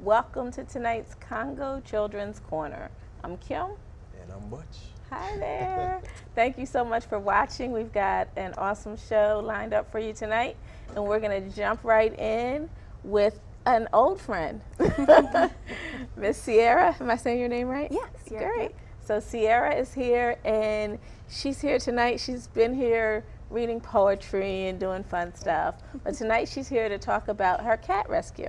Welcome to tonight's Congo Children's Corner. I'm Kim. And I'm Butch. Hi there. Thank you so much for watching. We've got an awesome show lined up for you tonight, and we're going to jump right in with an old friend, Miss Sierra. Am I saying your name right? Yes. Great. So Sierra is here, and she's here tonight. She's been here reading poetry and doing fun stuff, but tonight she's here to talk about her cat rescue.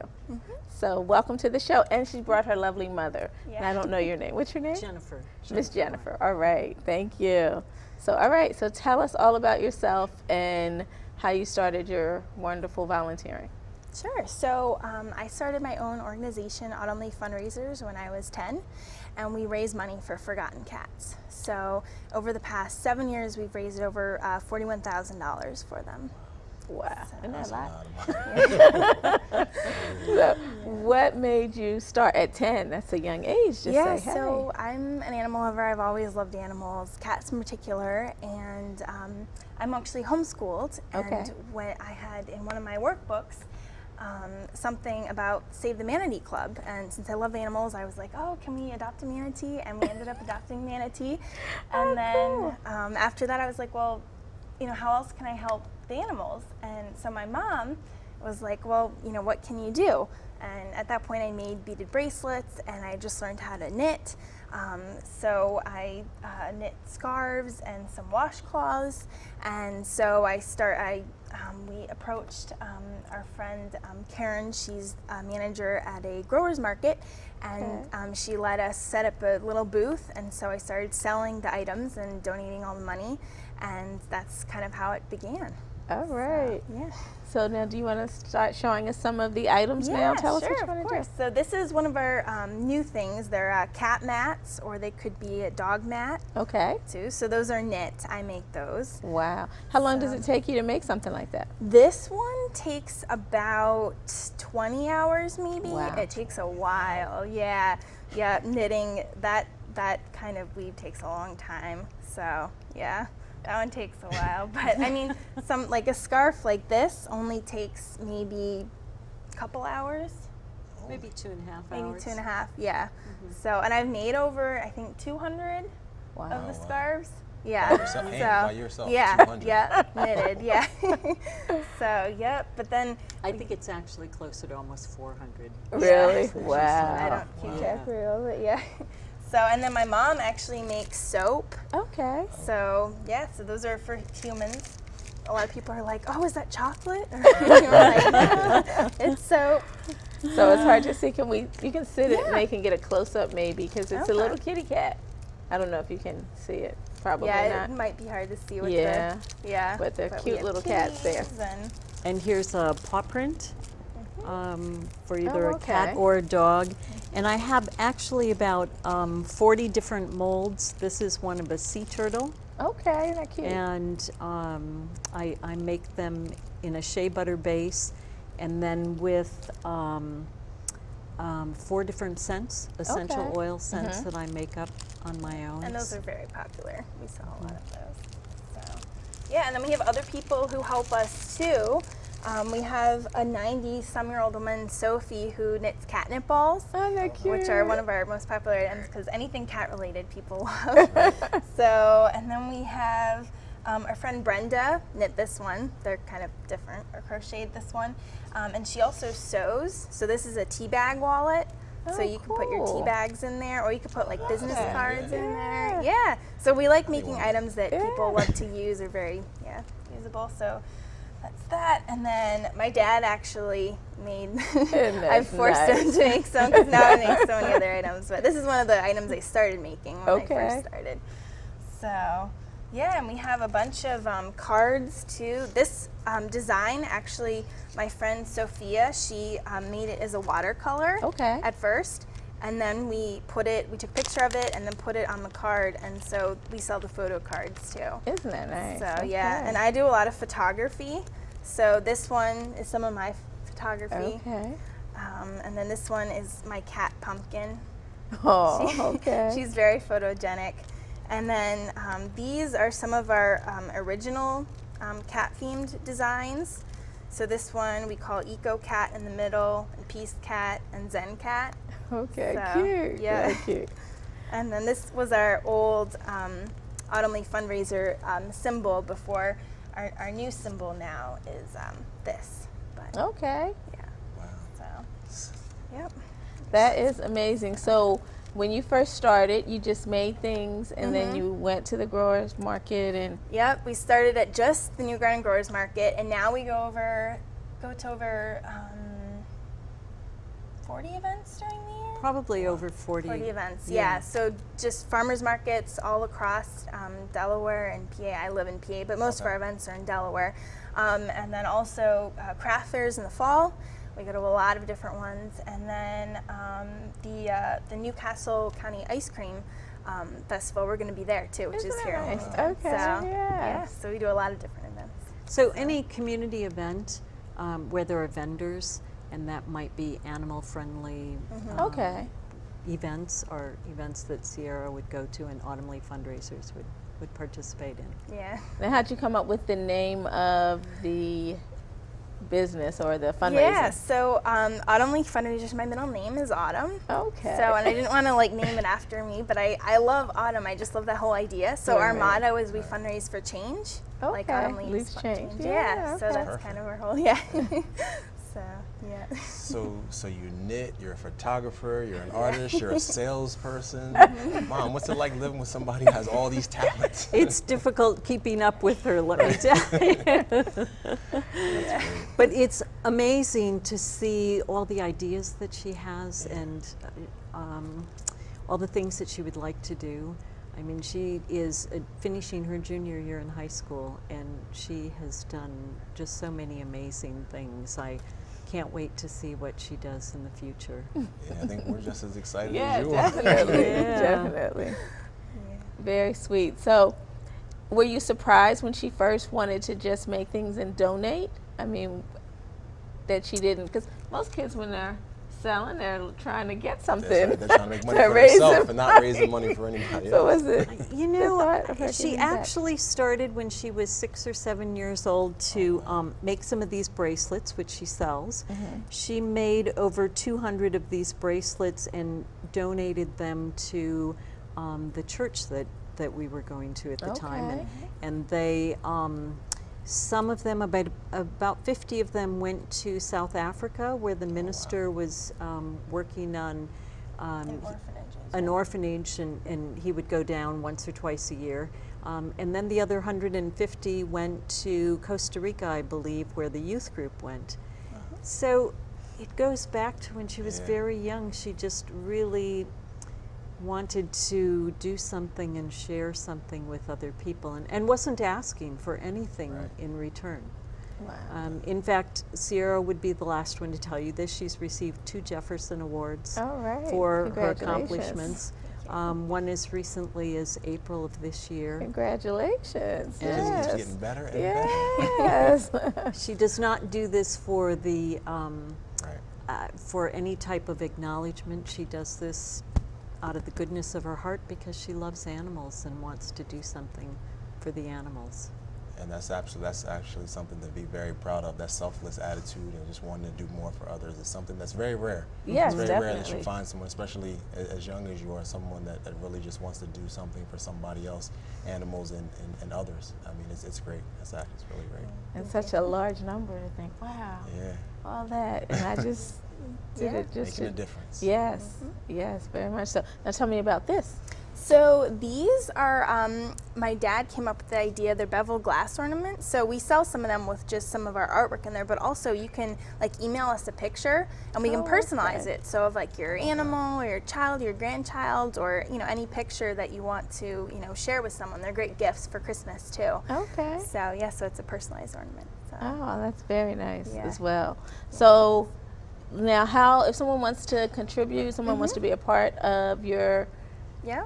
So welcome to the show, and she brought her lovely mother. Yeah. And I don't know your name. What's your name? Jennifer. Miss Jennifer. All right, thank you. So all right, so tell us all about yourself and how you started your wonderful volunteering. Sure. So I started my own organization, Autumn Leaf Fundraisers, when I was 10, and we raise money for forgotten cats. So over the past 7 years, we've raised over $41,000 for them. Wow, isn't that That's a a lot? lot of money. So what made you start at 10? That's a young age. Just Yeah, say, hey. so I'm an animal lover. I've always loved animals, cats in particular, and I'm actually homeschooled. Okay. And when I had in one of my workbooks something about Save the Manatee Club, and since I love animals, I was like, oh, can we adopt a manatee? And we ended up adopting manatee. And then after that, I was like, well, you know, how else can I help the animals? And so my mom was like, well, you know, what can you do? And at that point I made beaded bracelets, and I just learned how to knit. So I knit scarves and some washcloths, and so we approached our friend Karen. She's a manager at a growers market, and she let us set up a little booth, and so I started selling the items and donating all the money, and that's kind of how it began. All right. So, yeah. So now, do you want to start showing us some of the items now? Tell us what you of want to course. do. So this is one of our new things. They're cat mats, or they could be a dog mat Okay. too. So those are knit. I make those. Wow. How long does it take you to make something like that? This one takes about 20 hours, maybe. Wow. It takes a while. Yeah, knitting that kind of weave takes a long time. So yeah. That one takes a while, but I mean, like a scarf like this only takes maybe a couple hours. Maybe 2.5 hours. Maybe 2.5, yeah. So, and I've made over, I think, 200 Wow. of the wow. scarves. Yeah. By yourself, by yourself, Yeah, 200. yeah, knitted, yeah. So, yep, but then I think it's actually closer to almost 400. Really? I Wow. don't keep Yeah. track real, but yeah. So, and then my mom actually makes soap. Okay. So, yeah, so those are for humans. A lot of people are like, oh, is that chocolate? Or, you know, like, no, it's soap. So it's hard to see. You can sit it and they can get a close up maybe because it's a Okay. little kitty cat. I don't know if you can see it. Probably Yeah, it not. might be hard to see with Yeah. but they're we cute have little cats there. kitties and And here's a paw print for either a okay. cat or a dog. And I have actually about 40 different molds. This is one of a sea turtle. Okay, isn't that cute? And I make them in a shea butter base, and then with 4 different scents, essential Okay. oil scents that I make up on my own. And those are very popular. We sell a lot of those. So, yeah, and then we have other people who help us too. We have a 90-some-year-old woman, Sophie, who knits catnip balls, Oh, they're cute. which are one of our most popular items because anything cat-related people love. So, and then we have our friend Brenda knit this one. They're kind of different, or crocheted this one. And she also sews. So this is a tea bag wallet. So you can put your tea cool. bags in there, or you could put like business Okay. cards in Yeah. there. Yeah. So we like making wonderful. items that people love to use, are very usable. So that's that. And then my dad actually made. I've forced him to make some because now I make so many other items. But this is one of the items I started making when I first started. So. Yeah, and we have a bunch of cards too. This design, actually, my friend Sophia, she made it as a watercolor Okay. at first, and then we took a picture of it and then put it on the card, and so we sell the photo cards too. Isn't that nice? So yeah, Okay. and I do a lot of photography. So this one is some of my photography, Okay. and then this one is my cat Pumpkin. Oh, okay. She's very photogenic. And then these are some of our original cat-themed designs. So this one we call Eco Cat in the middle, and Peace Cat, and Zen Cat. Okay, So, cute. yeah. Very cute. And then this was our old Autumn Leaf fundraiser symbol before. Our new symbol now is this. But Okay. yeah, Wow. so yep. That is amazing. So when you first started, you just made things and then you went to the growers market and Yep, we started at just the New Garden Growers Market, and now we go to over 40 events during the year. Probably over 40. 40 events, yeah. So just farmers markets all across Delaware and PA. I live in PA, but most of our events are in Delaware. And then also craft fairs in the fall. We go to a lot of different ones. And then the Newcastle County Ice Cream Festival, we're going to be there too, which is Isn't here. that nice? So, Okay, yeah, yes. so we do a lot of different events. So any community event where there are vendors, and that might be animal-friendly okay. events, or events that Sierra would go to and Autumn Leaf fundraisers would participate in. Yeah. Now, how'd you come up with the name of the business or the fundraiser? Yeah, so Autumn Leaf Fundraisers, my middle name is Autumn. Okay. So, and I didn't want to like name it after me, but I love autumn. I just love that whole idea. So our Right. motto is we fundraise for change. Like Okay. autumn leaves Leaves for change. Yeah, Yeah, so okay. that's kind of our whole, yeah. So, yeah. So you knit, you're a photographer, you're an artist, you're a salesperson. Mom, what's it like living with somebody who has all these talents? It's difficult keeping up with her, let me tell you. That's great. But it's amazing to see all the ideas that she has and all the things that she would like to do. I mean, she is finishing her junior year in high school, and she has done just so many amazing things. I can't wait to see what she does in the future. Yeah, I think we're just as excited Yeah, as you are. definitely. Yeah. Definitely. Very sweet. So, were you surprised when she first wanted to just make things and donate? I mean, that she didn't, because most kids, when they're selling, they're trying to get something. That's right. They're trying to make money to for raise themselves them and not raising money for anybody So else. was it? You the know, thought of her she giving back? actually started when she was 6 or 7 years old to make some of these bracelets, which she sells. She made over 200 of these bracelets and donated them to the church that we were going to at the time. Okay. And they, some of them, about 50 of them went to South Africa, where the minister was working on Orphanages. an orphanage, and he would go down once or twice a year. And then the other 150 went to Costa Rica, I believe, where the youth group went. So it goes back to when she was Yeah. very young. She just really wanted to do something and share something with other people, and wasn't asking for anything Right. in return. Wow. In fact, Sierra would be the last one to tell you this. She's received 2 Jefferson Awards All right. for her Congratulations. accomplishments. One as recently as April of this year. Congratulations. She's Yes. getting better and better. Yes. She does not do this for the Right. for any type of acknowledgement. She does this out of the goodness of her heart because she loves animals and wants to do something for the animals. And that's actually something to be very proud of. That selfless attitude and just wanting to do more for others is something that's very rare. Yes, it's very rare that definitely. you find someone, especially as young as you are, someone that really just wants to do something for somebody else, animals and others. I mean, it's great. It's really great. And such a large number to think, wow, Yeah, all that. And I just did Yeah. it just making a difference. Yes, yes, very much so. Now tell me about this. So these are, my dad came up with the idea, they're bevel glass ornaments. So we sell some of them with just some of our artwork in there, but also you can like email us a picture and we can Oh, personalize okay. it. So of like your animal or your child, your grandchild, or any picture that you want to, share with someone. They're great gifts for Christmas too. Okay. So yeah, so it's a personalized ornament. So. Oh, that's very nice Yeah. as well. So now if someone wants to contribute, someone wants to be a part of your Yeah.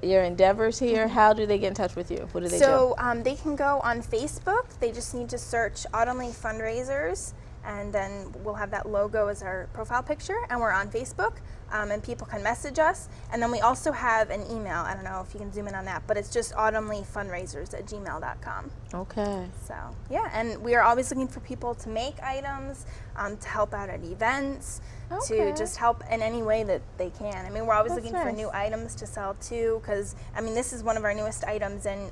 endeavors here, how do they get in touch with you? What do they do? So they can go on Facebook. They just need to search Autumn Leaf Fundraisers, and then we'll have that logo as our profile picture, and we're on Facebook, and people can message us. And then we also have an email. I don't know if you can zoom in on that, but it's just autumnleafundraisers@gmail.com. Okay. So yeah, and we are always looking for people to make items, to help out at events, Okay. to just help in any way that they can. I mean, we're always That's looking for nice. new items to sell too, because I mean, this is one of our newest items, and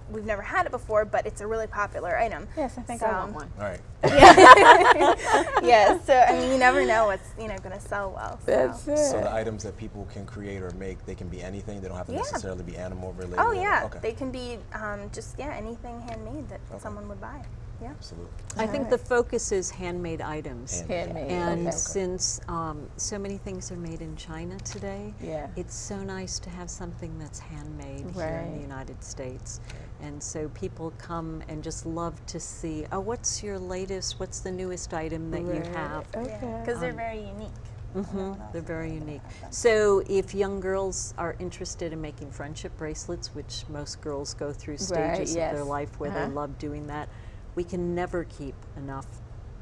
we've never had it before, but it's a really popular item. Yes, I think I want one. All right. Yeah, so I mean, you never know what's going to sell well. So. That's it. So the items that people can create or make, they can be anything. They don't have to Yeah. necessarily be animal related. Oh yeah, Okay. they can be just anything handmade that someone would buy. Yeah. Absolutely. I think the focus is handmade items. Handmade. And Okay. since so many things are made in China today, Yeah. it's so nice to have something that's handmade here in Right. the United States. And so people come and just love to see, oh, what's your latest, what's the newest item that you Right. have? Okay. Because they're very unique. They're very unique. So if young girls are interested in making friendship bracelets, which most girls go through stages of their yes. life where they love doing that, we can never keep enough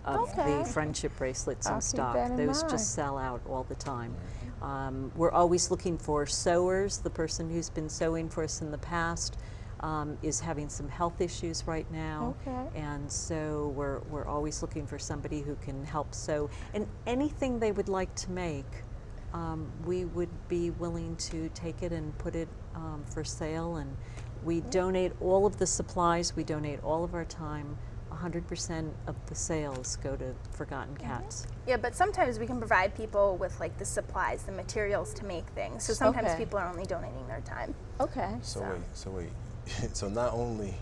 of Okay. the friendship bracelets I'll in keep stock. that in Those mind. just sell out all the time. We're always looking for sewers. The person who's been sewing for us in the past is having some health issues right now. Okay. And so we're always looking for somebody who can help sew. And anything they would like to make, we would be willing to take it and put it for sale. And we donate all of the supplies, we donate all of our time. 100% of the sales go to Forgotten Cats. Yeah, but sometimes we can provide people with like the supplies, the materials to make things. So sometimes Okay. people are only donating their time. Okay. So wait. So not only,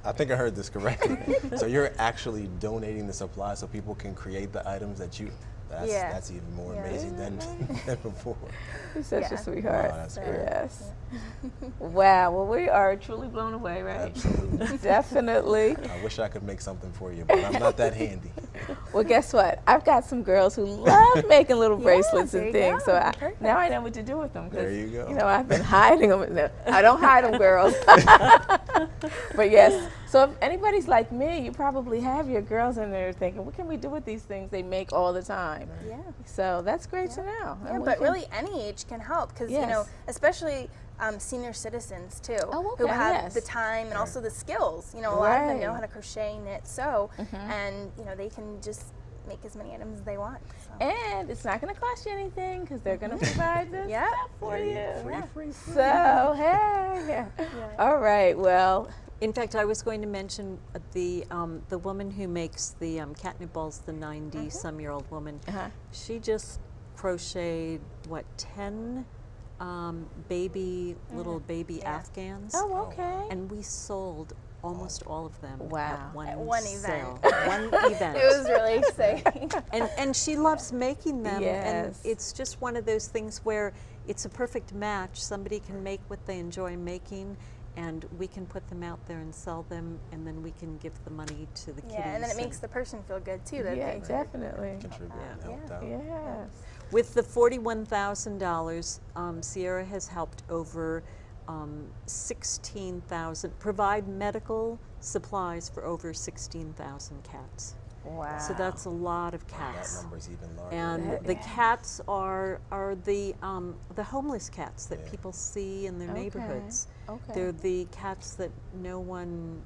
I think I heard this correctly. So you're actually donating the supplies so people can create the items that you. That's even more Yeah. amazing than before. You're such Yeah. a sweetheart. Wow, that's great. Yes. Wow. Well, we are truly blown away, right? Absolutely. Definitely. I wish I could make something for you, but I'm not that handy. Well, guess what? I've got some girls who love making little bracelets there and you things. go. So Perfect. now I know what to do with them. 'Cause, There you go. You know, I've been hiding them. No, I don't hide them, girls. But yes. So if anybody's like me, you probably have your girls in there thinking, what can we do with these things they make all the time? Yeah. So that's great to know. Yeah, And we but can- really any age can help because, you know, Yes. especially senior citizens too, Oh, who okay, have yes. the time and also the skills. You know, a lot of them know Right. how to crochet, knit, sew, and, you know, they can just make as many items as they want. So. And it's not going to cost you anything because they're going to provide this Yeah. stuff for you. Free. So, hey. All right. Well, In fact, I was going to mention the woman who makes the catnip balls, the 90-some-year-old woman. She just crocheted, 10 little baby Afghans, oh, okay. and we sold almost all of them Wow. at one, At one sale. event. One event. It was really exciting. And she loves making them, and Yes. it's just one of those things where it's a perfect match. Somebody can make what they enjoy making, and we can put them out there and sell them, and then we can give the money to the kiddies. Yeah, and then it makes the person feel good too. That Yeah, they definitely. Contribute and Yeah. helped out. Yes. With the $41,000, Sierra has helped over 16,000, provide medical supplies for over 16,000 cats. Wow. So that's a lot of That cats. number's even larger. And the cats are the homeless cats that Yeah. people see in their Okay. neighborhoods. Okay. They're the cats that no one,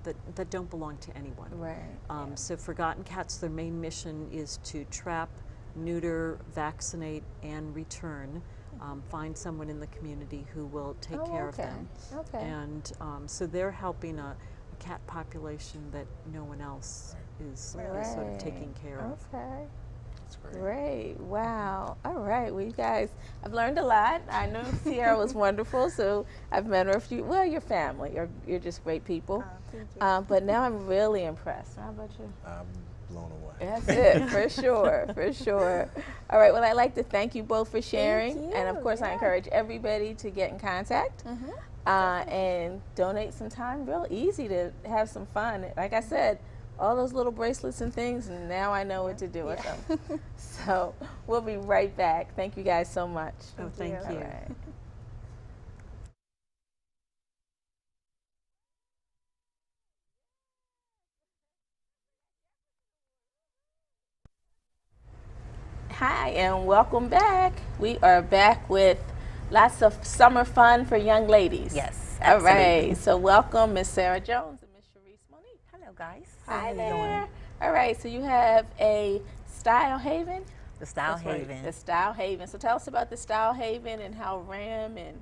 that don't belong to anyone. Right. So Forgotten Cats, their main mission is to trap, neuter, vaccinate, and return. Find someone in the community who will take Oh, care of okay. them. Okay. And so they're helping a cat population that no one else is sort of taking care of. Okay. That's great. Great. Wow. All right. Well, you guys, I've learned a lot. I know Sierra was wonderful, so I've met her a few. Well, your family. You're just great people. Thank you. But now I'm really impressed. How about you? I'm blown away. That's it, for sure, for sure. All right, well, I'd like to thank you both for sharing. you, And of course, I yeah. encourage everybody to get in contact and donate some time. Real easy to have some fun. Like I said, all those little bracelets and things, and now I know what to do with them. So we'll be right back. Thank you guys so much. Oh, thank you. you. All right. Hi, and welcome back. We are back with lots of summer fun for young ladies. Yes, All absolutely. right, so welcome Miss Sarah Jones and Miss Sharice Monique. Hello, guys. Hi there. All right, so you have a Style Haven? The Style That's right, Haven. the Style Haven. So tell us about the Style Haven and how Ram and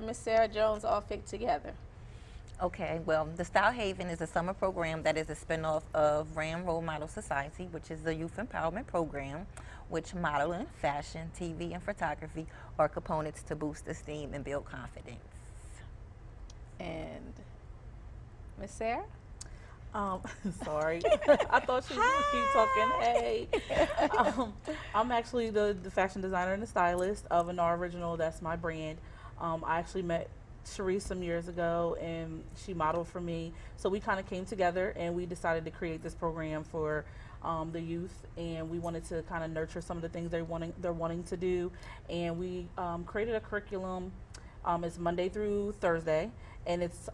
Miss Sarah Jones all fit together. Okay, well, the Style Haven is a summer program that is a spinoff of RAM Role Model Society, which is a youth empowerment program, which modeling, fashion, TV, and photography are components to boost esteem and build confidence. And Miss Sarah? Sorry, I thought she was going to keep talking. Hey, I'm actually the fashion designer and the stylist of Anar Original. That's my brand. I actually met Sharice some years ago, and she modeled for me. So we kind of came together, and we decided to create this program for the youth, and we wanted to kind of nurture some of the things they're wanting to do, and we created a curriculum. It's Monday through Thursday, and it's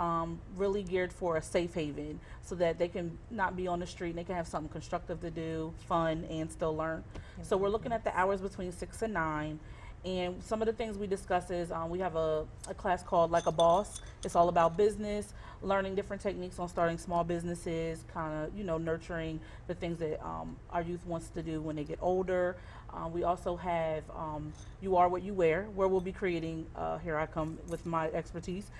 really geared for a safe haven so that they can not be on the street and they can have something constructive to do, fun, and still learn. So we're looking at the hours between 6 and 9. And some of the things we discuss is we have a class called Like a Boss. It's all about business, learning different techniques on starting small businesses, kind of, nurturing the things that our youth wants to do when they get older. We also have You Are What You Wear, where we'll be creating, here I come with my expertise,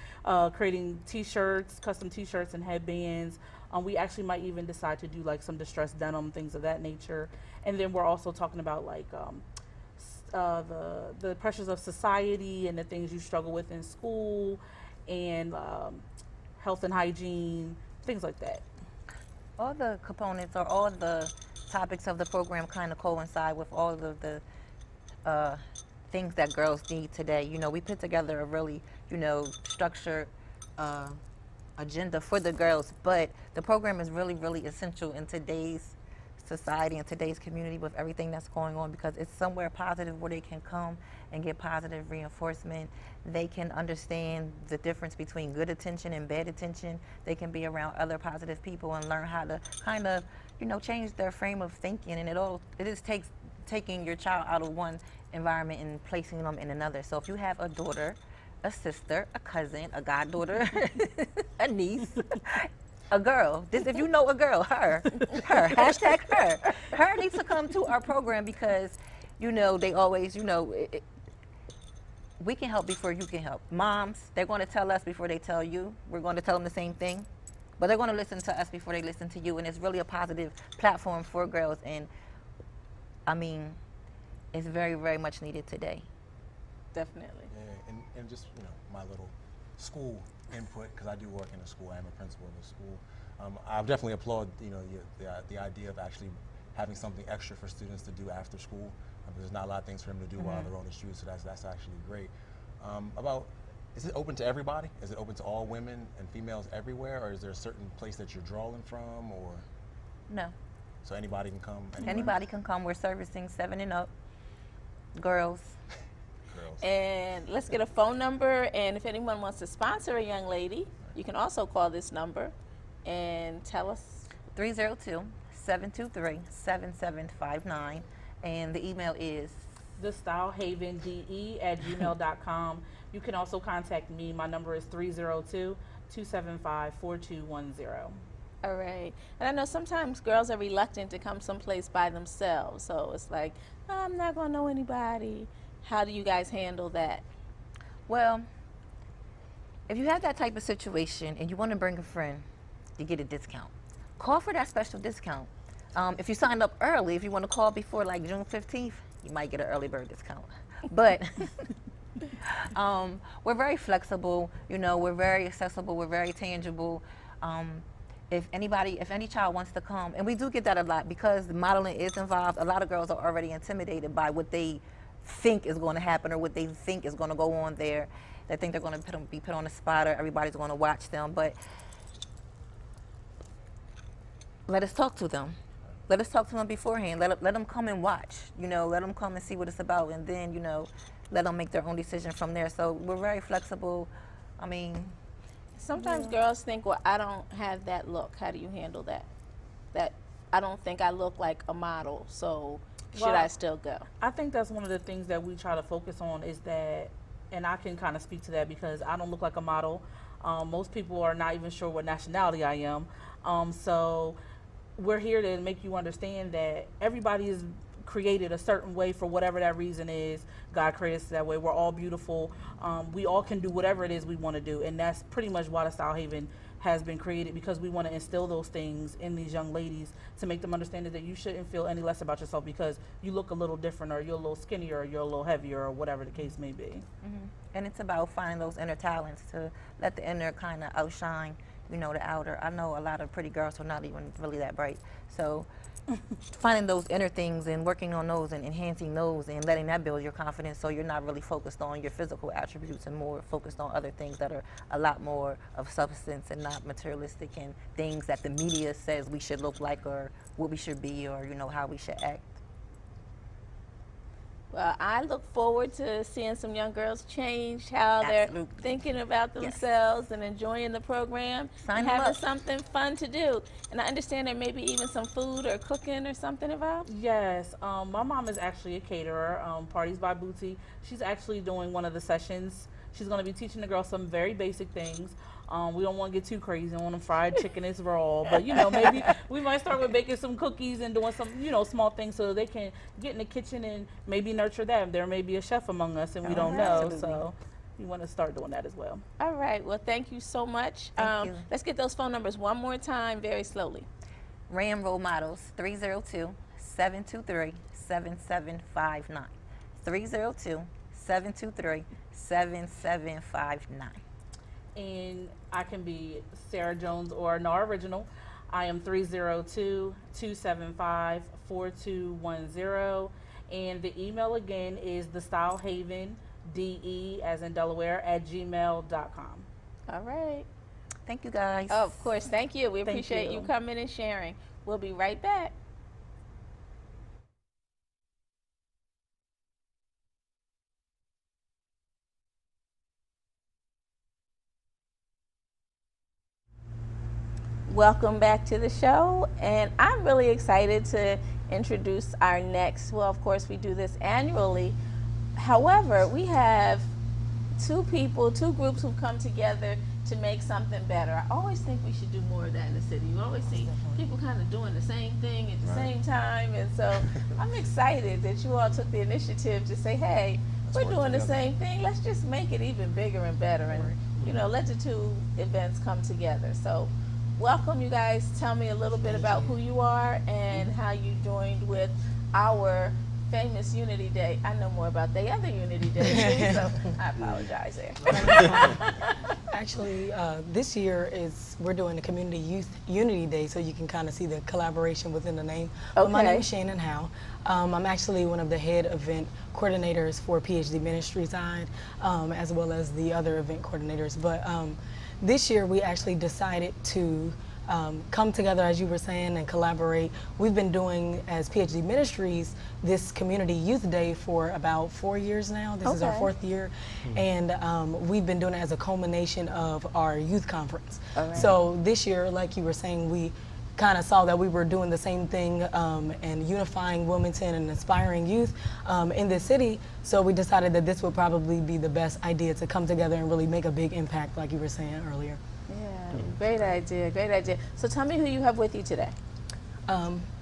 creating t-shirts, custom t-shirts and headbands. We actually might even decide to do like some distressed denim, things of that nature. And then we're also talking about like the pressures of society and the things you struggle with in school, and health and hygiene, things like that. All the components or all the topics of the program kind of coincide with all of the things that girls need today. We put together a really, structured agenda for the girls, but the program is really, really essential in today's society and today's community with everything that's going on, because it's somewhere positive where they can come and get positive reinforcement. They can understand the difference between good attention and bad attention. They can be around other positive people and learn how to kind of, change their frame of thinking. And it just takes taking your child out of one environment and placing them in another. So if you have a daughter, a sister, a cousin, a goddaughter, a niece, a girl. If you know a girl, her, hashtag her needs to come to our program, because, they always, we can help before you can help. Moms, they're going to tell us before they tell you. We're going to tell them the same thing, but they're going to listen to us before they listen to you. And it's really a positive platform for girls. And I mean, it's very, very much needed today. Definitely. Yeah, and just, my little school input, because I do work in a school. I am a principal of a school. I definitely applaud, the idea of actually having something extra for students to do after school. There's not a lot of things for them to do while they're on the street, so that's actually great. Is it open to everybody? Is it open to all women and females everywhere, or is there a certain place that you're drawing from, or? No. So anybody can come? Anywhere? Anybody can come. We're servicing 7 and up girls. Girls. And let's get a phone number, and if anyone wants to sponsor a young lady, you can also call this number and tell us. 302-723-7759, and the email is thestylehavende@gmail.com. You can also contact me. My number is 302-275-4210. All right. And I know sometimes girls are reluctant to come someplace by themselves, so it's like, I'm not going to know anybody. How do you guys handle that? Well, if you have that type of situation and you want to bring a friend, you get a discount. Call for that special discount. If you sign up early, if you want to call before like June 15th, you might get an early bird discount. But we're very flexible, we're very accessible, we're very tangible. If any child wants to come, and we do get that a lot because the modeling is involved, a lot of girls are already intimidated by what they think is going to happen or what they think is going to go on there. They think they're going to be put on the spot, or everybody's going to watch them. But let us talk to them. Let us talk to them beforehand. Let them come and watch. Let them come and see what it's about, and then let them make their own decision from there. So we're very flexible. I mean, Sometimes girls think, well, I don't have that look. How do you handle that? I don't think I look like a model, so should Well, I still go? I think that's one of the things that we try to focus on is that, and I can kind of speak to that because I don't look like a model. Most people are not even sure what nationality I am. So we're here to make you understand that everybody is created a certain way for whatever that reason is. God created us that way. We're all beautiful. We all can do whatever it is we want to do, and that's pretty much why the Style Haven has been created, because we want to instill those things in these young ladies to make them understand that you shouldn't feel any less about yourself because you look a little different, or you're a little skinnier, or you're a little heavier, or whatever the case may be. And it's about finding those inner talents to let the inner kind of outshine, you know, the outer. I know a lot of pretty girls who are not even really that bright. So finding those inner things and working on those and enhancing those and letting that build your confidence, so you're not really focused on your physical attributes and more focused on other things that are a lot more of substance and not materialistic, and things that the media says we should look like or what we should be, or, you know, how we should act. Well, I look forward to seeing some young girls change how they're Absolutely. thinking about themselves and enjoying the program Sign and 'em having up. something fun to do. And I understand there may be even some food or cooking or something involved. Yes, my mom is actually a caterer, Parties by Bootsy. She's actually doing one of the sessions. She's going to be teaching the girls some very basic things. We don't want to get too crazy on them. Fried chicken is raw, but, you know, maybe we might start with baking some cookies and doing some, you know, small things so they can get in the kitchen and maybe nurture that. There may be a chef among us and we don't know, so we want to start doing that as well. All right. Well, thank you so much. Thank you. Let's get those phone numbers one more time very slowly. RAM Role Models, 302-723-7759. 302-723-7759. And I can be Sarah Jones or Nara Original. I am 302-275-4210. And the email again is thestylehaven.de as in Delaware @gmail.com. All right. Thank you, guys. Oh, of course. Thank you. We Thank appreciate you you. coming and sharing. We'll be right back. Welcome back to the show, and I'm really excited to introduce our next, well, of course we do this annually. However, we have two groups who've come together to make something better. I always think we should do more of that in the city. You always see people kind of doing the same thing at the same time, and so I'm excited that you all took the initiative to say, hey, we're doing the same thing. Let's just make it even bigger and better, and you know, let the two events come together. So welcome, you guys. Tell me a little bit about who you are and how you joined with our famous Unity Day. I know more about the other Unity Day, too, so I apologize there. Actually, this year we're doing the Community Youth Unity Day, so you can kind of see the collaboration within the name. Well, my name is Shannon Howe. I'm actually one of the head event coordinators for PhD Ministry side, as well as the other event coordinators. But this year we actually decided to come together, as you were saying, and collaborate. We've been doing, as PhD Ministries, this Community Youth Day for about 4 years now. This is our 4th year, and we've been doing it as a culmination of our youth conference. So this year, like you were saying, we kind of saw that we were doing the same thing and unifying Wilmington and inspiring youth in this city. So we decided that this would probably be the best idea to come together and really make a big impact, like you were saying earlier. Yeah, great idea, great idea. So tell me who you have with you today.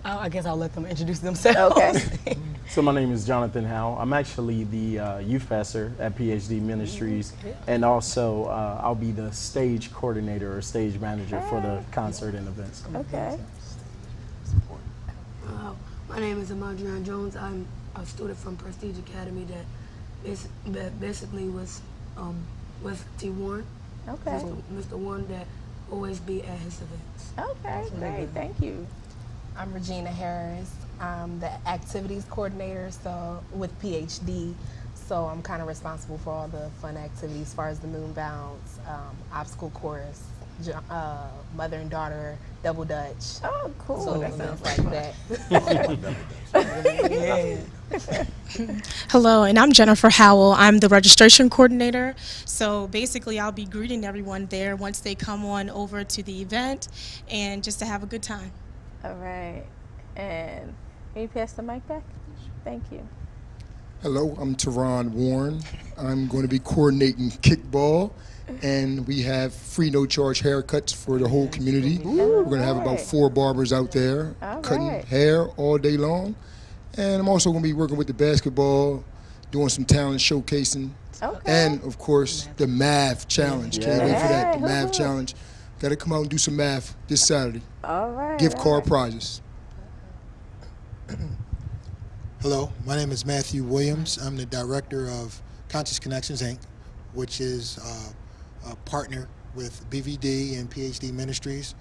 I guess I'll let them introduce themselves. Okay. So my name is Jonathan Howe. I'm actually the youth pastor at PhD Ministries, and also I'll be the stage coordinator or stage manager for the concert and events. Okay. My name is Amadrian Jones. I'm a student from Prestige Academy that basically was with T. Warren. Okay. Mr. Warren that always be at his events. Okay, great, thank you. I'm Regina Harris. I'm the activities coordinator with PhD. So I'm kind of responsible for all the fun activities as far as the moon bounce, obstacle course, mother and daughter, double dutch. Oh, cool. So That things sounds like that. Hello, and I'm Jennifer Howell. I'm the registration coordinator. So basically, I'll be greeting everyone there once they come on over to the event and just to have a good time. All right. And can you pass the mic back? Thank you. Hello, I'm Teron Warren. I'm going to be coordinating kickball, and we have free no charge haircuts for the whole community. We're going to have about 4 barbers out there cutting hair all day long. And I'm also going to be working with the basketball, doing some talent showcasing. And of course, the math challenge. Can't wait for that. The math challenge. Got to come out and do some math this Saturday. All right. Gift card prizes. Hello, my name is Matthew Williams. I'm the director of Conscious Connections, Inc., which is a partner with BVD and PhD Ministries.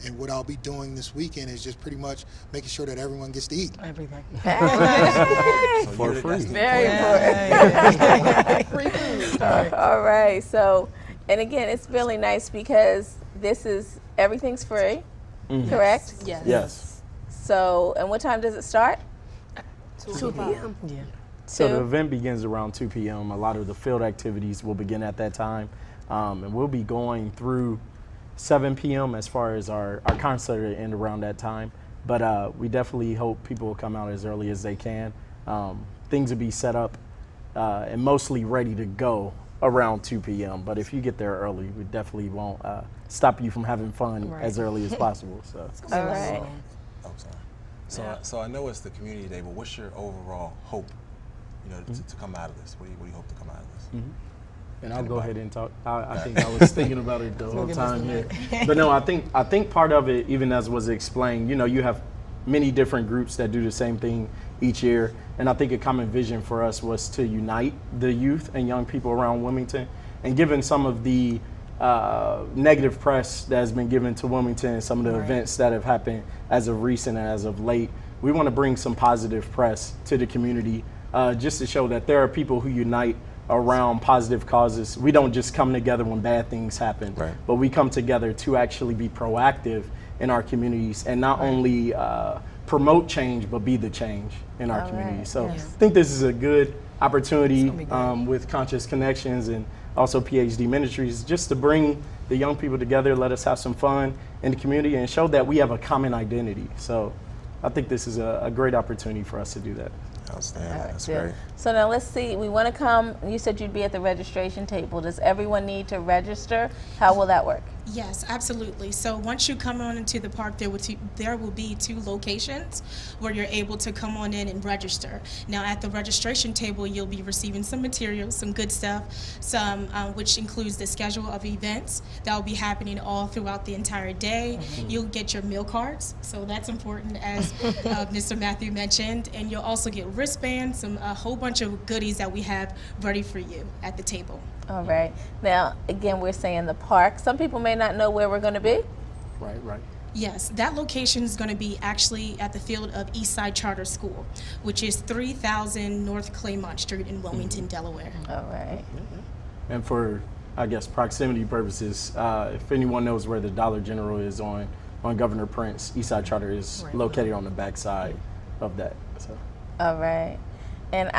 And what I'll be doing this weekend is just pretty much making sure that everyone gets to eat. Everything. For free. Very important. Free food. All right. So, and again, it's really nice because everything's free, correct? Yes. Yes. So, and what time does it start? 2 p.m. Yeah. So the event begins around 2 p.m. A lot of the field activities will begin at that time. And we'll be going through 7 p.m. as far as our concert will end around that time. But we definitely hope people will come out as early as they can. Things will be set up and mostly ready to go around 2 p.m. But if you get there early, we definitely won't stop you from having fun as early as possible. So. All right. Oh, sorry. So I know it's the community day, but what's your overall hope, to come out of this? What do you hope to come out of this? And I'll go ahead and talk. I think I was thinking about it the whole time here. But no, I think part of it, even as was explained, you have many different groups that do the same thing each year. And I think a common vision for us was to unite the youth and young people around Wilmington. And given some of the negative press that has been given to Wilmington and some of the events that have happened as of recent and as of late, we want to bring some positive press to the community just to show that there are people who unite around positive causes. We don't just come together when bad things happen, but we come together to actually be proactive in our communities and not only promote change, but be the change in our community. So I think this is a good opportunity with Conscious Connections and also PhD Ministries just to bring the young people together, let us have some fun in the community and show that we have a common identity. So I think this is a great opportunity for us to do that. Outstanding. That's great. So now let's see. We want to come. You said you'd be at the registration table. Does everyone need to register? How will that work? Yes, absolutely. So once you come on into the park, there will be 2 locations where you're able to come on in and register. Now at the registration table, you'll be receiving some materials, some good stuff, some which includes the schedule of events that will be happening all throughout the entire day. You'll get your meal cards, so that's important, as Mr. Matthew mentioned, and you'll also get wristbands, a whole bunch of goodies that we have ready for you at the table. All right. Now, again, we're saying the park. Some people may not know where we're going to be. Right. Yes, that location is going to be actually at the field of Eastside Charter School, which is 3000 North Claymont Street in Wilmington, Delaware. All right. And for, I guess, proximity purposes, if anyone knows where the Dollar General is on Governor Prince, Eastside Charter is located on the backside of that. So. All right. And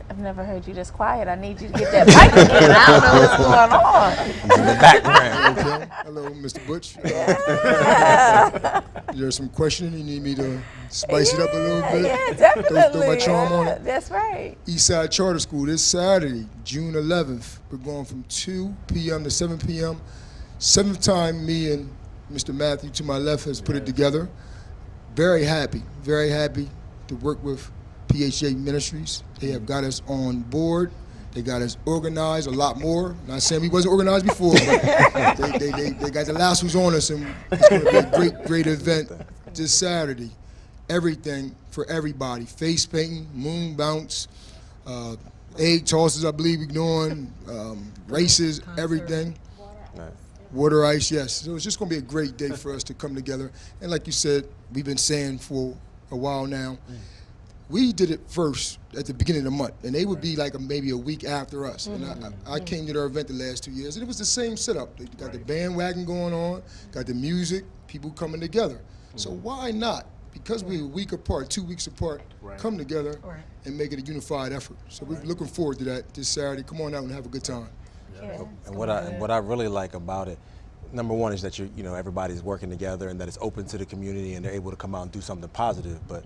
I've never heard you this quiet. I need you to get that mic again. I don't know what's going on. In the background. Okay. Hello, Mr. Butch. Is there some questioning? You need me to spice it up a little bit? Yeah, definitely. Throw my charm on it? That's right. Eastside Charter School this Saturday, June 11th. We're going from 2 p.m. to 7 p.m. 7th time me and Mr. Matthew to my left has put it together. Very happy to work with PhD Ministries. They have got us on board. They got us organized a lot more. Not saying we wasn't organized before, but they got the lassos on us, and it's going to be a great event this Saturday. Everything for everybody. Face painting, moon bounce, egg tosses, I believe we're doing, races, everything. Water ice, yes. So it's just going to be a great day for us to come together. And like you said, we've been saying for a while now, we did it first at the beginning of the month, and they would be like maybe a week after us. And I came to their event the last 2 years, and it was the same setup. They got the bandwagon going on, got the music, people coming together. So why not? Because we're a week apart, 2 weeks apart, come together and make it a unified effort. So we're looking forward to that this Saturday. Come on out and have a good time. And what I really like about it, number one is that everybody's working together and that it's open to the community and they're able to come out and do something positive. But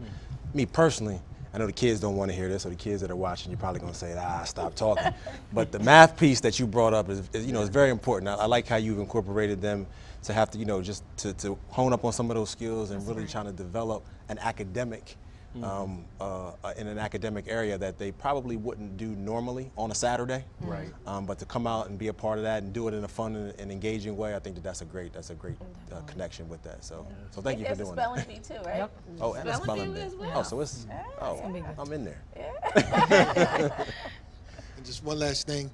me personally, I know the kids don't want to hear this, or the kids that are watching, you're probably going to say, stop talking. But the math piece that you brought up is very important. I like how you've incorporated them to have to, just to hone up on some of those skills and really trying to develop an academic, in an academic area that they probably wouldn't do normally on a Saturday. Right. But to come out and be a part of that and do it in a fun and engaging way, I think that's a great connection with that. So thank you for doing that. There's a spelling bee too, right? Yep. Oh, and a spelling bee. as well. Oh, so it's, I'm in there. And just one last thing,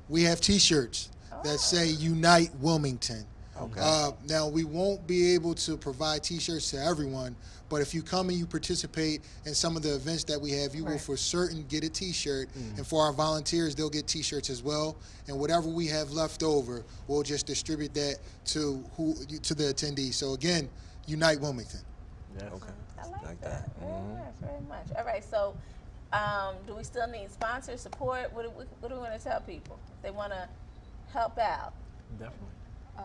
we have T-shirts that say "Unite Wilmington." Okay. Now, we won't be able to provide T-shirts to everyone, but if you come and you participate in some of the events that we have, you will for certain get a T-shirt. And for our volunteers, they'll get T-shirts as well. And whatever we have left over, we'll just distribute that to the attendees. So again, Unite Wilmington. Yeah. Okay. I like that. Very much. All right, so do we still need sponsor support? What do we want to tell people if they want to help out? Definitely.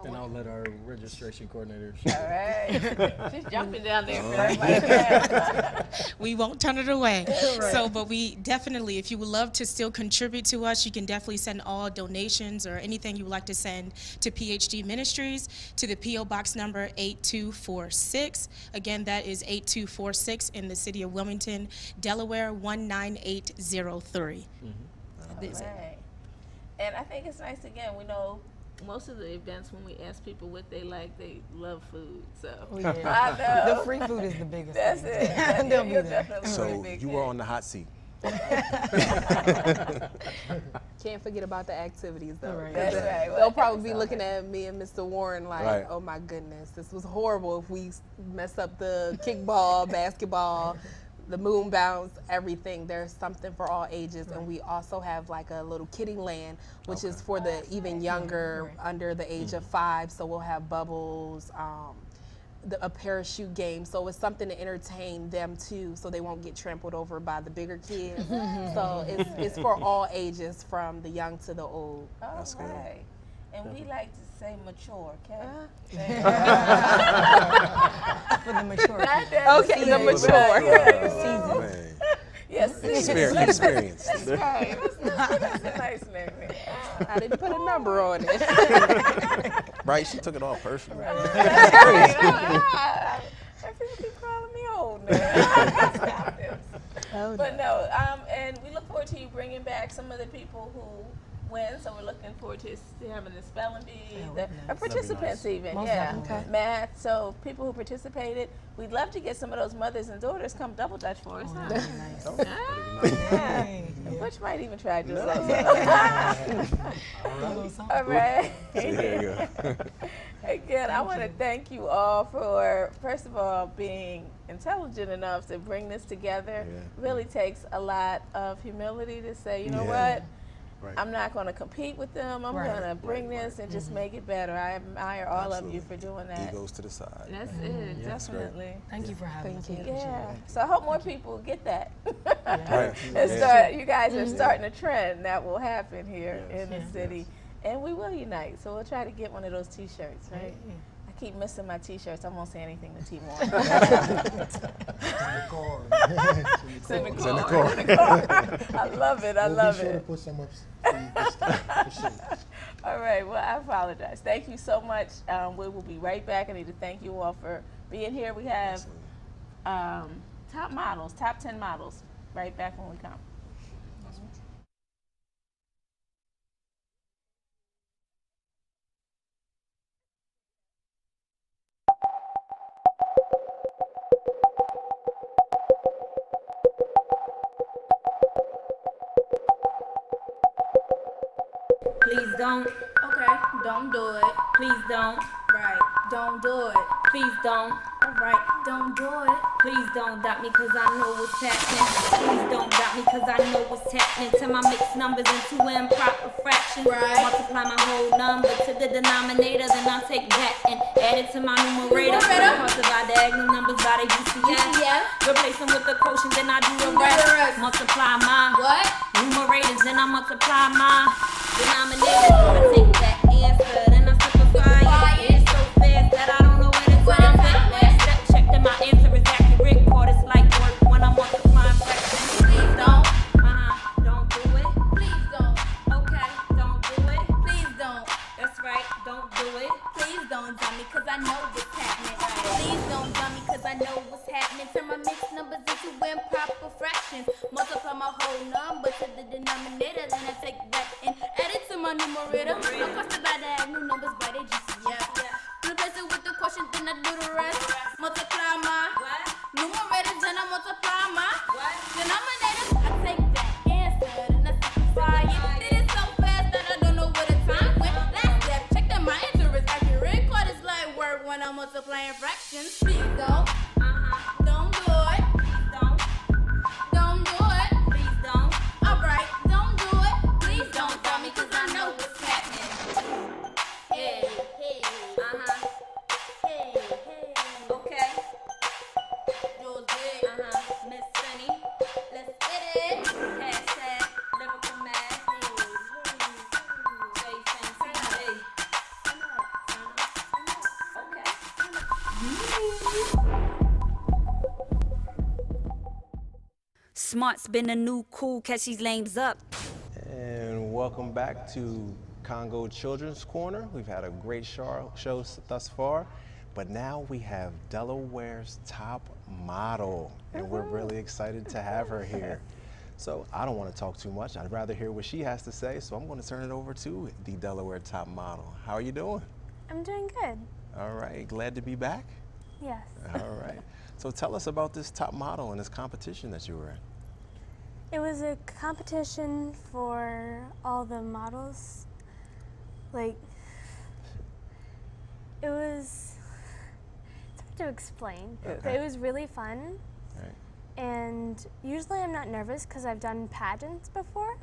And I'll let our registration coordinators. All right. She's jumping down there for everybody. We won't turn it away. So, but we definitely, if you would love to still contribute to us, you can definitely send all donations or anything you would like to send to PhD Ministries to the P.O. Box number 8246. Again, that is 8246 in the city of Wilmington, Delaware, 19803. That's it. Right. And I think it's nice, again, we know most of the events when we ask people what they like, they love food. So Yeah. I know. The free food is the biggest That's thing. it. They'll be You're there. definitely So a big you were on the hot seat. Can't forget about the activities though. Right. That's right. They'll probably be looking at me and Mr. Warren like, Right. oh my goodness, this was horrible if we mess up the kickball, basketball, the moon bounce, everything. There's something for all ages. And we also have like a little kiddie land, which is for the even younger, under the age of 5. So we'll have bubbles, a parachute game. So it's something to entertain them too, so they won't get trampled over by the bigger kids. So it's for all ages, from the young to the old. That's good. right. And we like to say mature, okay? For the mature Not people. that Okay, the season, mature. right, yeah. Oh, man. Yes, Experience. That's right. That's a nice name. I didn't put a number on it. Right? She took it all personal. People keep calling me old now. Stop this. But no, and we look forward to you bringing back some of the people who win. So we're looking forward to having the spelling bee, the participants even, math. So people who participated, we'd love to get some of those mothers and daughters come double dutch for us. Huh? Butch might even try to do something. All right. There you go. Again, I want to thank you all for, first of all, being intelligent enough to bring this together. Really takes a lot of humility to say, you know what? Right. I'm not going to compete with them. I'm going to bring this and just make it better. I admire all of you for doing that. Egos to the side. That's it, definitely. Thank you for having us. Yeah. So I hope more people get that. Right. And start, you guys are starting a trend that will happen here in the city. And we will unite. So we'll try to get one of those T-shirts, right? I keep missing my T-shirts. I won't say anything to T. Warren. It's in the car. I love it. I love it. Be sure to put some up for you this time, for sure. All right. Well, I apologize. Thank you so much. We will be right back. I need to thank you all for being here. We have top 10 models, right back when we come. Please don't. Okay, don't do it. Please don't. Right, don't do it. Please don't. Alright, don't do it. Please don't doubt me cause I know what's happening. Please don't doubt me cause I know what's happening. To my mixed numbers into improper fractions. Right. Multiply my whole number to the denominator. Then I'll take that and add it to my numerator. Parts of our diagonal numbers by the UCS. Replace them with the quotient, then I do the rest. Multiply my numerators, then I multiply my denominators. I take that answer, then I simplify Smart's been a new cool, catch these lames up. And welcome back to Congo Children's Corner. We've had a great show thus far, but now we have Delaware's top model, and we're really excited to have her here. So I don't want to talk too much. I'd rather hear what she has to say, so I'm going to turn it over to the Delaware top model. How are you doing? I'm doing good. All right, glad to be back? Yes. All right. So tell us about this top model and this competition that you were in. It was a competition for all the models. Like, it's hard to explain, but it was really fun. Right. And usually I'm not nervous because I've done pageants before.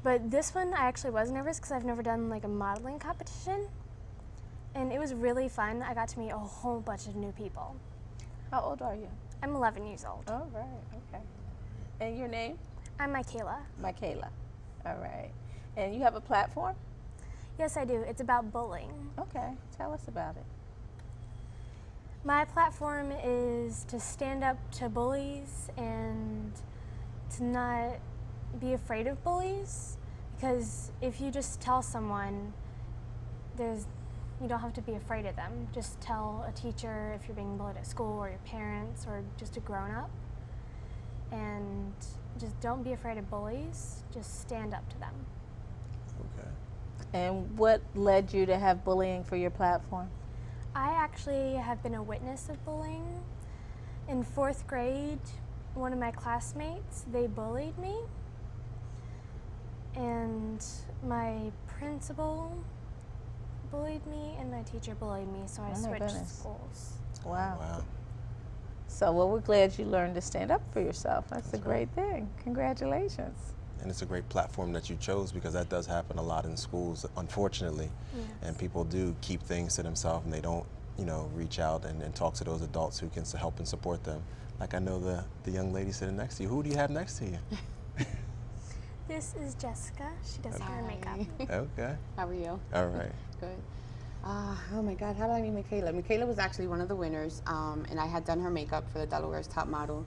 But this one I actually was nervous because I've never done like a modeling competition. And it was really fun. I got to meet a whole bunch of new people. How old are you? I'm 11 years old. All right, okay. And your name? I'm Michaela. Michaela. All right. And you have a platform? Yes, I do. It's about bullying. Okay, tell us about it. My platform is to stand up to bullies and to not be afraid of bullies, because if you just tell someone, you don't have to be afraid of them. Just tell a teacher if you're being bullied at school, or your parents, or just a grown-up. And just don't be afraid of bullies. Just stand up to them. Okay. And what led you to have bullying for your platform? I actually have been a witness of bullying. In 4th grade, one of my classmates, they bullied me. And my principal bullied me and my teacher bullied me, so I switched schools. Wow. So, well, we're glad you learned to stand up for yourself. That's a great thing. Congratulations. And it's a great platform that you chose, because that does happen a lot in schools, unfortunately. Yes. And people do keep things to themselves, and they don't, reach out and talk to those adults who can help and support them. Like I know the young lady sitting next to you. Who do you have next to you? This is Jessica. She does hair and makeup. Okay. How are you? All right. Good. Oh my God, how did I meet Michaela? Michaela was actually one of the winners, and I had done her makeup for the Delaware's top model.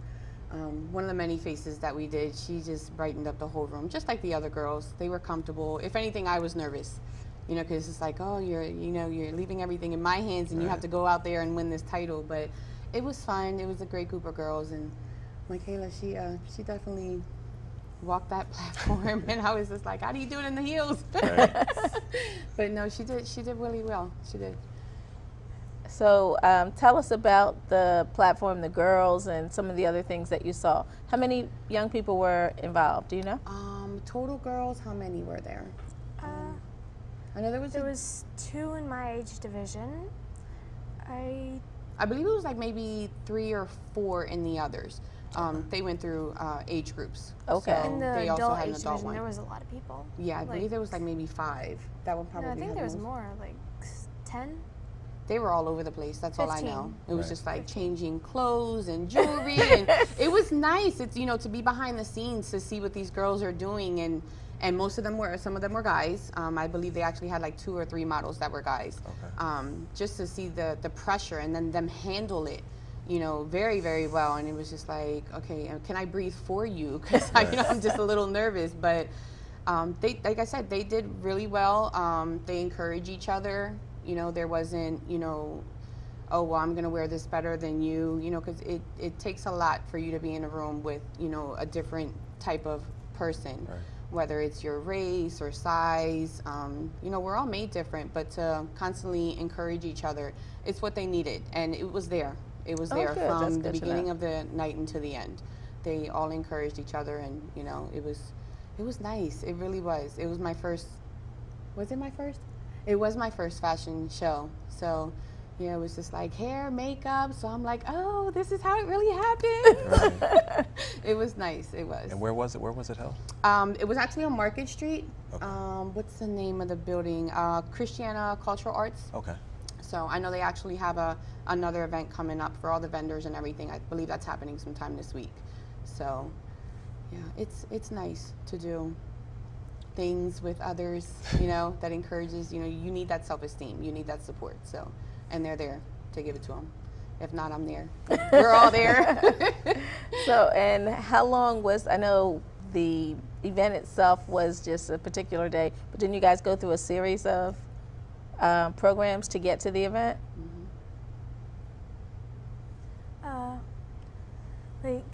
One of the many faces that we did, she just brightened up the whole room, just like the other girls. They were comfortable. If anything, I was nervous, because it's like, oh, you're leaving everything in my hands, and you have to go out there and win this title. But it was fun. It was a great group of girls, and Michaela, she definitely walked that platform, and I was just like, how do you do it in the heels? Right. But no, she did really well. She did. So tell us about the platform, the girls, and some of the other things that you saw. How many young people were involved? Do you know? Total girls, how many were there? I know there was 2 in my age division. I believe it was like maybe 3 or 4 in the others. They went through age groups. Okay. So in the they also adult had age an adult division, one. there was a lot of people. Yeah, I believe there was like maybe 5. That one probably No, I think had there was most. more, like 10. They were all over the place. That's all I 15. know. It was just like changing clothes and jewelry, and it was nice. It's to be behind the scenes to see what these girls are doing, and some of them were guys. I believe they actually had like 2 or 3 models that were guys. Okay. Just to see the pressure and then them handle it, very, very well. And it was just like, okay, can I breathe for you? Because I'm just a little nervous, but they, like I said, they did really well. They encourage each other. There wasn't, oh, well, I'm going to wear this better than you, because it takes a lot for you to be in a room with, a different type of person, Right. whether it's your race or size. We're all made different, but to constantly encourage each other, it's what they needed. And it was there. It was there good. That's from the good to beginning know. of the night until the end. They all encouraged each other, and, it was nice. It really was. It was my first, was it my first? It was my first fashion show. So, it was just like hair, makeup. So I'm like, oh, this is how it really happened. Right. It was nice. It was. And where was it? Where was it held? It was actually on Market Street. Okay. What's the name of the building? Christiana Cultural Arts. Okay. So I know they actually have another event coming up for all the vendors and everything. I believe that's happening sometime this week. So, yeah, it's nice to do things with others, that encourages, you need that self-esteem, you need that support. So, and they're there to give it to them. If not, I'm there. We're all there. So, and how long was, I know the event itself was just a particular day, but didn't you guys go through a series of programs to get to the event? Like,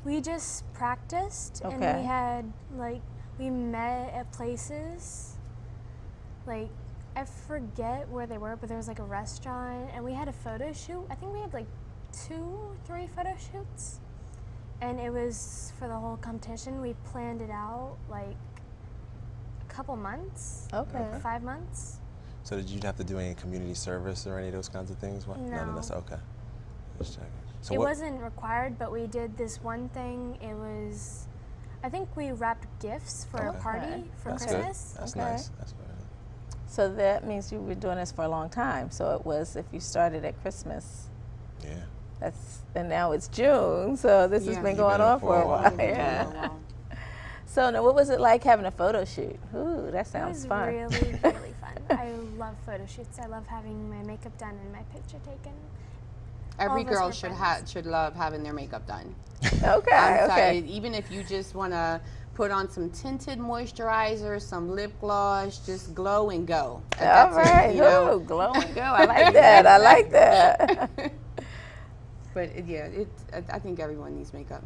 we just practiced and Okay. we had, like, we met at places. Like, I forget where they were, but there was like a restaurant and we had a photo shoot. I think we had like 2 or 3 photo shoots. And it was for the whole competition. We planned it out like a couple months. Okay. Like 5 months. So did you have to do any community service or any of those kinds of things? What? None of No. this. Okay. Just checking. So It what? wasn't required, but we did this one thing. It was, I think we wrapped gifts for a Okay. party for That's Christmas. good. That's Okay. nice. That's very nice. So that means you were doing this for a long time. So it was, if you started at Christmas, Yeah. and now it's June, so this has Yeah. been You've going been on in for a while. Been doing it Yeah. for a while. So now, what was it like having a photo shoot? Ooh, that It sounds was fun. really, really fun. I love photo shoots. I love having my makeup done and my picture taken. All Every of us girl were friends. should love having their makeup done. Okay, I'm sorry, okay. even if you just want to put on some tinted moisturizer, some lip gloss, just glow and go. All That's it, right. you know? Ooh, glow and go. I like that. I like that. But I think everyone needs makeup.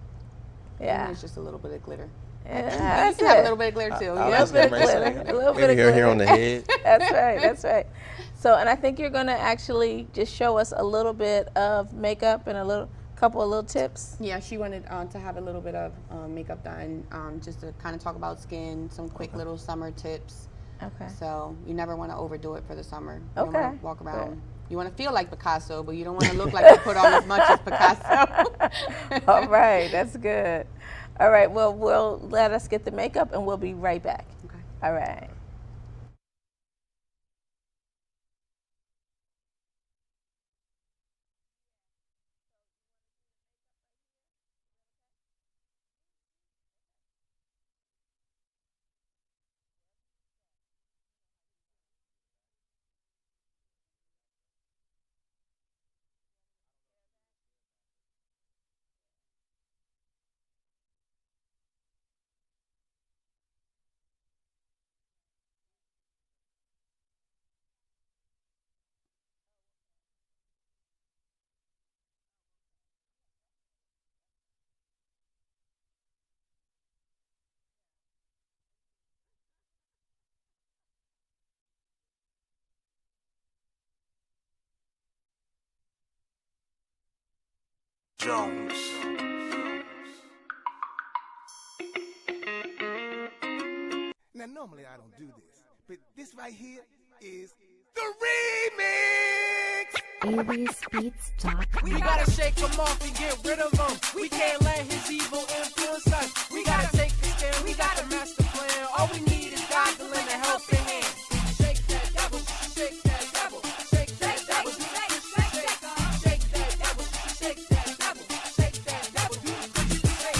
Yeah. Even it's just a little bit of glitter. Yeah, You that's can have a it. little bit of glitter too. I you was know? little bit of getting ready to say, glitter, a little maybe bit of here on the glitter. head. That's right. That's right. So, and I think you're going to actually just show us a little bit of makeup and a couple of little tips. Yeah, she wanted to have a little bit of makeup done, just to kind of talk about skin, some quick little summer tips. Okay. So you never want to overdo it for the summer. You don't Okay. want to walk around. You want to feel like Picasso, but you don't want to look like you put on as much as Picasso. All right. That's good. All right. Well, we'll let us get the makeup and we'll be right back. Okay. All right. Jones. Now, normally I don't do this, but this right here is the remix. ABSbeats.com. We gotta shake him off and get rid of him. We can't let his evil influence us. We gotta take the stand, we got a master plan. All we need is God to lend a helping hand. Shake that devil, shake that devil, shake that devil, shake that devil, shake that devil, shake that devil, do the Christian thing.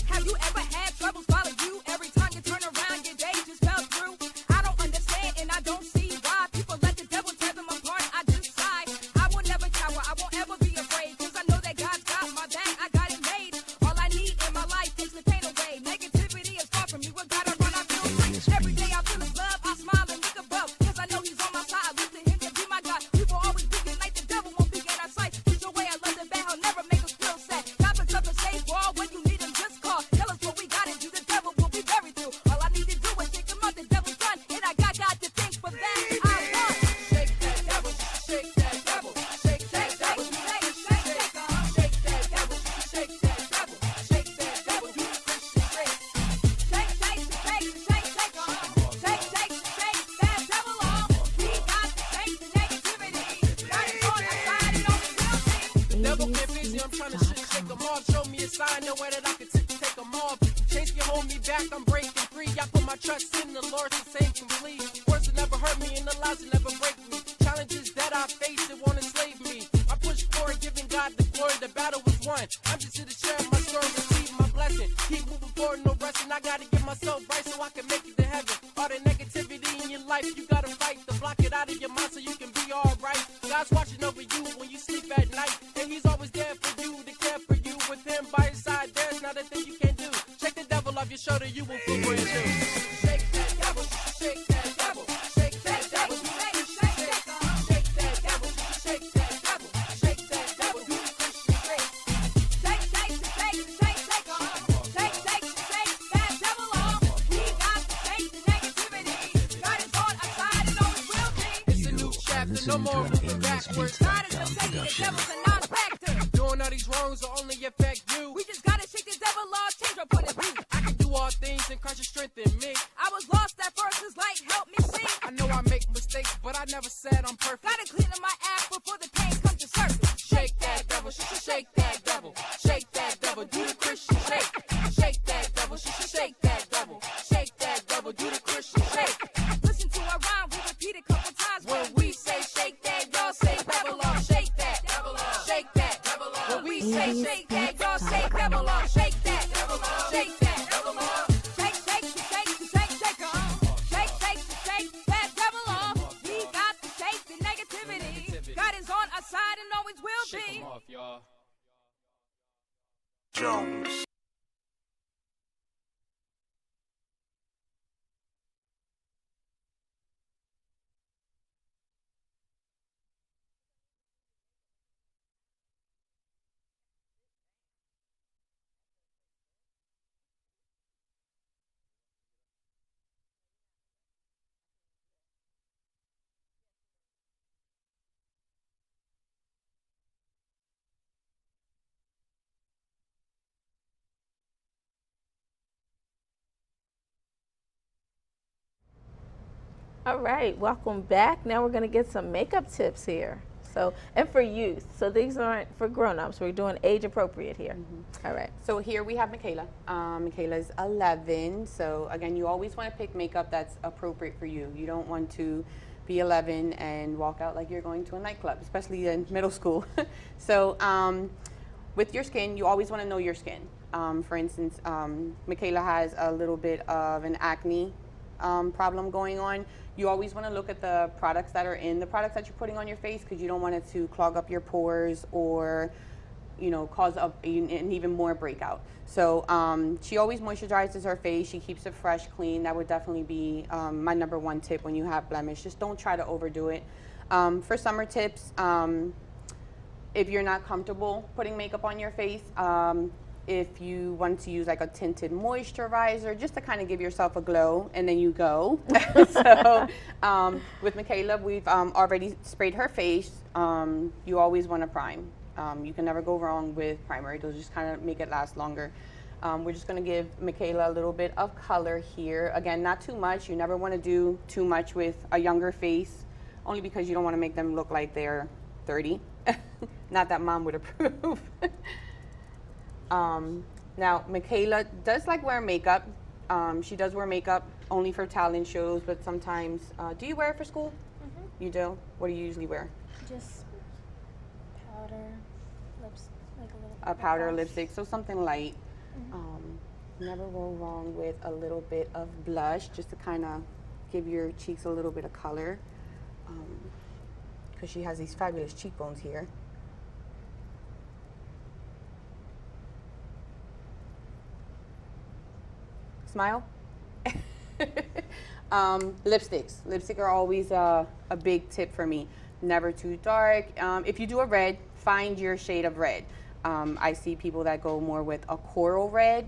Have you ever had trouble follow you? Every time you turn around, your day just fell through. I don't understand and I don't see why people let the devil tear them apart. I just sigh. I will never cower. I won't ever be afraid. Cause I know that God's got my back. I got it made. All I need in my life takes the pain away. Negativity is far from me. With God I run, I feel free. Every day I feel his love. I smile and look above. Cause I know he's on my side. Look to him to be my God. People always thinking like the devil won't be in our sight. He's your way. I love the bad. He'll never make us feel sad. God puts up a safe wall. When you need him, just call. Tell us what we gotta do. The devil will be buried through. All I need to do is take him out. The devil's done. And I got God to thank for that. I won. Shake that devil, shake that devil, shake that devil, shake that devil, shake that devil, shake that devil, do the Christian thing. Shake that devil off. We got to take the negativity. Got it on our side and on the real thing. The devil get busy, I'm trying to shake them off. Show me a sign, no way that I can take them off. Chains can hold me back, I'm breaking free. I put my trust in the Lord to save complete. Words will never hurt me and the lies will never break me. Challenges that I face, it won't enslave me. I push forward, giving God the glory, the battle was won. I'm just here to share my story, receive my blessing. Keep moving forward, no resting. I gotta get myself right so I can make it to heaven. All the negativity in your life, you gotta fight to block it out of your mind so you can be alright. God's watching over you when you sleep at show that you will feel brand new. Shake that devil, shake that devil, shake that devil, shake that devil, shake that devil, shake that devil, do the Christian shake. Shake, shake, shake, shake, shake off. Shake, shake, shake that devil off. We got to shake the negativity. God is on our side and always will be. It's a new chapter, no more moving backwards. God is the Satan, the devil's a non-factor. Doing all these wrongs will only affect you. We just gotta shake the devil off, change our point of view. I can do all things in Christ strengthen me. I was lost at first, His light helped me see. I know I make mistakes, but I never said I'm perfect. Gotta clean up my act before the pain comes to surface. Shake that devil, shake that devil, shake that devil, do the Christian shake. Shake that devil, shake that devil, shake that devil, do the Christian shake. Listen to our rhyme, we repeat it a couple times. When we say shake that, y'all say devil off. Shake that, devil off. Shake that, devil off. When we say shake that, y'all say devil off. Shake that, devil off. Shake that, devil off. Shake, shake, shake, shake, shake off. Shake, shake, shake that devil off. We got to shake the negativity. God is on our side and always will be. Shake 'em off, y'all. Jones. All right, welcome back. Now we're going to get some makeup tips here. So, and for youth. So these aren't for grown-ups. We're doing age appropriate here. All right. So here we have Michaela. Michaela's 11. So again, you always want to pick makeup that's appropriate for you. You don't want to be 11 and walk out like you're going to a nightclub, especially in middle school. So with your skin, you always want to know your skin. For instance, Michaela has a little bit of an acne problem going on. You always want to look at the products that are in the products that you're putting on your face, because you don't want it to clog up your pores or, you know, cause an even more breakout. So she always moisturizes her face. She keeps it fresh, clean. That would definitely be my #1 tip when you have blemish. Just don't try to overdo it. For summer tips, if you're not comfortable putting makeup on your face, if you want to use like a tinted moisturizer just to kind of give yourself a glow, and then you go. So with Michaela, we've already sprayed her face. You always want to prime. You can never go wrong with primer. It'll just kind of make it last longer. We're just going to give Michaela a little bit of color here. Again, not too much. You never want to do too much with a younger face, only because you don't want to make them look like they're 30. Not that mom would approve. Now, Michaela does like wearing makeup. She does wear makeup only for talent shows, but sometimes, do you wear it for school? You do? What do you usually wear? Just powder, lips, like a little. A powder, lipstick, so something light. Never go wrong with a little bit of blush, just to kind of give your cheeks a little bit of color, because she has these fabulous cheekbones here. Smile. Lipsticks. Lipstick are always a big tip for me. Never too dark. If you do a red, find your shade of red. I see people that go more with a coral red.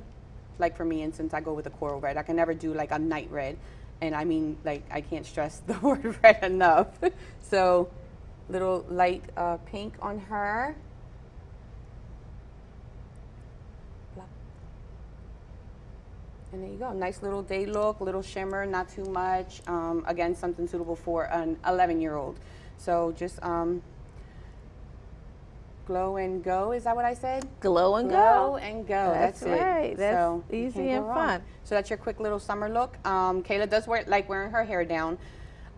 Like for me, instance, I go with a coral red. I can never do like a night red. And I mean, like, I can't stress the word red enough. So, little light pink on her. And there you go, nice little day look, little shimmer, not too much. Again, something suitable for an 11-year-old. So just glow and go, is that what I said? Glow and go. Glow and go, That's it. right, that's So you easy can't go and wrong. fun. So that's your quick little summer look. Kayla does like wearing her hair down.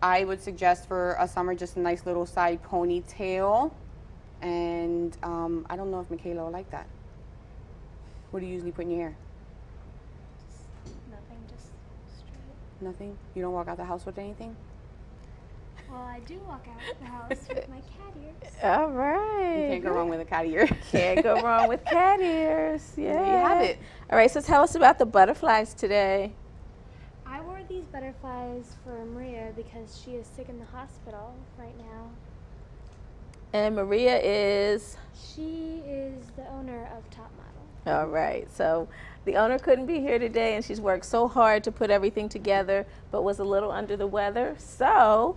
I would suggest for a summer just a nice little side ponytail. And I don't know if Michaela will like that. What do you usually put in your hair? Nothing, just straight. Nothing? You don't walk out the house with anything? Well, I do walk out of the house with my cat ears. All right. You can't go wrong with a cat ear. Can't go wrong with cat ears. Yeah. There you have it. All right, so tell us about the butterflies today. I wore these butterflies for Maria because she is sick in the hospital right now. And Maria is? She is the owner of Top Model. All right, so the owner couldn't be here today, and she's worked so hard to put everything together, but was a little under the weather. So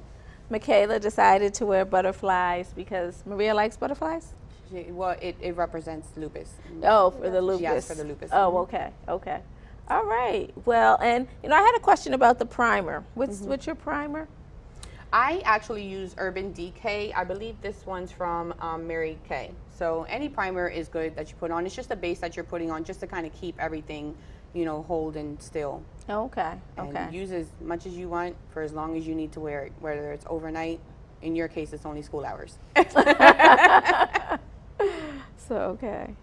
Michaela decided to wear butterflies because Maria likes butterflies? Well, it represents lupus. Oh, for the lupus. Yes, for the lupus. Oh, okay, okay. All right. Well, and I had a question about the primer. What's your primer? I actually use Urban Decay. I believe this one's from Mary Kay. So any primer is good that you put on. It's just a base that you're putting on just to kind of keep everything, hold and still. Okay. And use as much as you want for as long as you need to wear it, whether it's overnight. In your case, it's only school hours. So, okay.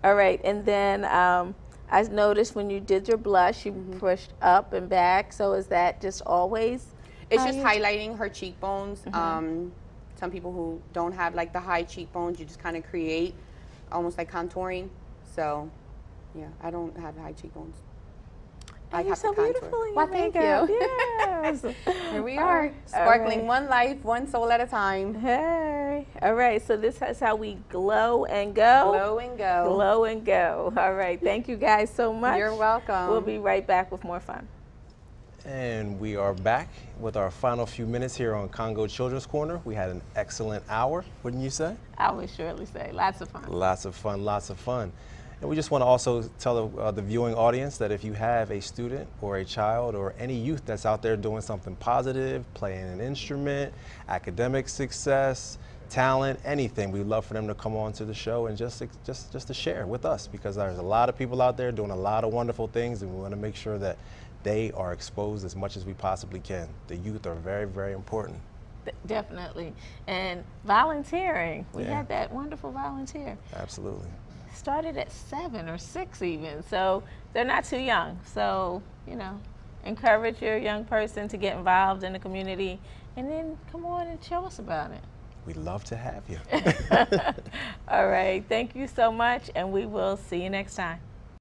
All right. And then I noticed when you did your blush, you pushed up and back. So is that just always? It's just highlighting her cheekbones. Some people who don't have like the high cheekbones, you just kind of create almost like contouring. So, yeah, I don't have high cheekbones. I have so to contour. beautiful. Well, thank you. Yes. Here we are, sparkling right. one life, one soul at a time. Hey. All right. So this is how we glow and go. Glow and go. Glow and go. All right. Thank you guys so much. You're welcome. We'll be right back with more fun. And we are back with our final few minutes here on Congo Children's Corner. We had an excellent hour, wouldn't you say? I would surely say. Lots of fun. Lots of fun, lots of fun. And we just want to also tell the viewing audience that if you have a student or a child or any youth that's out there doing something positive, playing an instrument, academic success, talent, anything, we'd love for them to come on to the show and just to share with us, because there's a lot of people out there doing a lot of wonderful things, and we want to make sure that they are exposed as much as we possibly can. The youth are very, very important. Definitely. And volunteering. We Yeah. had that wonderful volunteer. Absolutely. Started at 7 or 6 even. So they're not too young. So, encourage your young person to get involved in the community and then come on and show us about it. We'd love to have you. All right. Thank you so much, and we will see you next time.